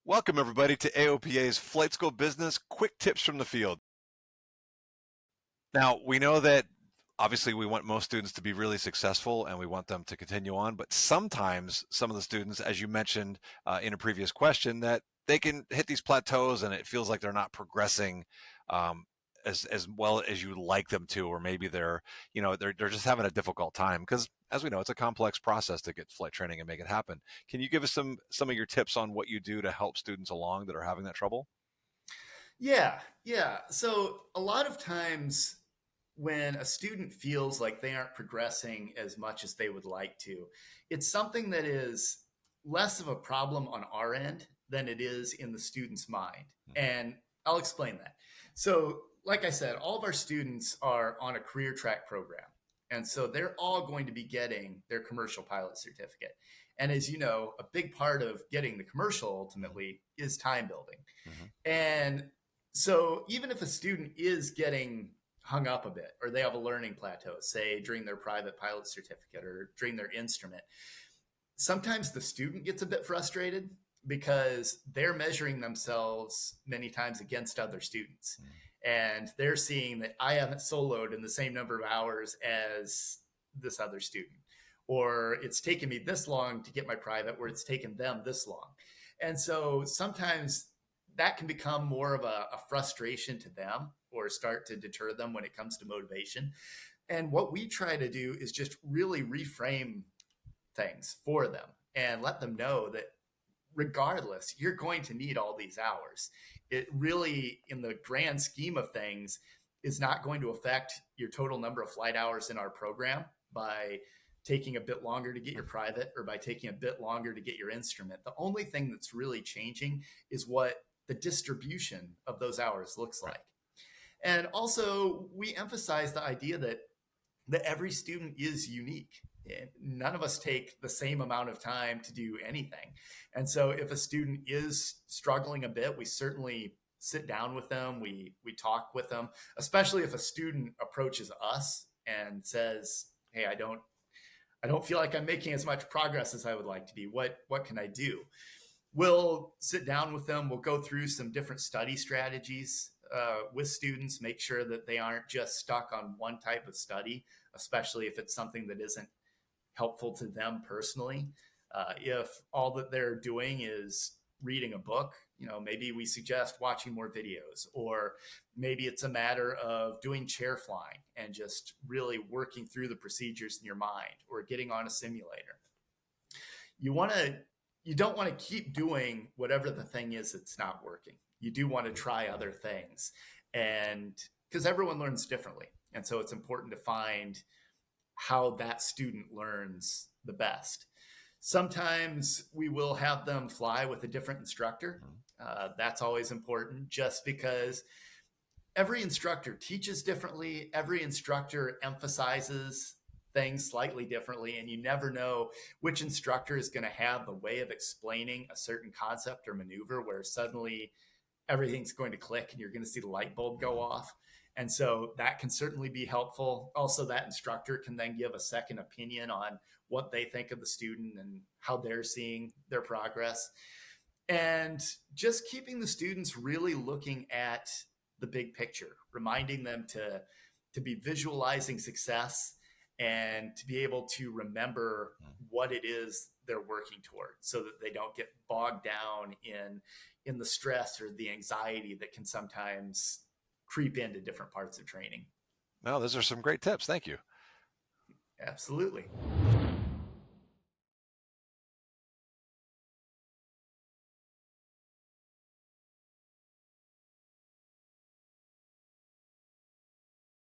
Welcome, everybody, to AOPA's Flight School Business Quick Tips from the Field. Now, we know that obviously we want most students to be really successful and we want them to continue on, but sometimes some of the students, as you mentioned in a previous question, that they can hit these plateaus and it feels like they're not progressing um, as well as you'd like them to, or maybe they're just having a difficult time because, as we know, it's a complex process to get flight training and make it happen. Can you give us some of your tips on what you do to help students along that are having that trouble? Yeah. So a lot of times when a student feels like they aren't progressing as much as they would like to, it's something that is less of a problem on our end than it is in the student's mind. Mhm. And I'll explain that. So, like I said, all of our students are on a career track program. And so they're all going to be getting their commercial pilot certificate. And as you know, a big part of getting the commercial ultimately is time building. Mhm. And so even if a student is getting hung up a bit or they have a learning plateau, say during their private pilot certificate or during their instrument, sometimes the student gets a bit frustrated because they're measuring themselves many times against other students. Mhm. And they're seeing that I haven't soloed in the same number of hours as this other student, or it's taken me this long to get my private, where it's taken them this long. And so sometimes that can become more of a frustration to them or start to deter them when it comes to motivation. And what we try to do is just really reframe things for them and let them know that regardless, you're going to need all these hours. It really, in the grand scheme of things, is not going to affect your total number of flight hours in our program by taking a bit longer to get your private or by taking a bit longer to get your instrument. The only thing that's really changing is what the distribution of those hours looks Right. like. And also, we emphasize the idea that every student is unique. None of us take the same amount of time to do anything. And so if a student is struggling a bit, we certainly sit down with them, we talk with them, especially if a student approaches us and says, "Hey, I don't feel like I'm making as much progress as I would like to be. What can I do?" We'll sit down with them. We'll go through some different study strategies with students, make sure that they aren't just stuck on one type of study, especially if it's something that isn't helpful to them personally. If all that they're doing is reading a book, maybe we suggest watching more videos, or maybe it's a matter of doing chair flying and just really working through the procedures in your mind, or getting on a simulator. You want to you don't want to keep doing whatever the thing is that's not working. You do want to try other things, and because everyone learns differently, and so it's important to find how that student learns the best. Sometimes we will have them fly with a different instructor. Mhm. That's always important, just because every instructor teaches differently. Every instructor emphasizes things slightly differently, and you never know which instructor is going to have the way of explaining a certain concept or maneuver where suddenly everything's going to click and you're going to see the light bulb go off. And so that can certainly be helpful. Also, that instructor can then give a second opinion on what they think of the student and how they're seeing their progress. And just keeping the students really looking at the big picture, reminding them to be visualizing success and to be able to remember what it is they're working toward, so that they don't get bogged down in the stress or the anxiety that can sometimes creep into different parts of training. No, those are some great tips. Thank you. Absolutely.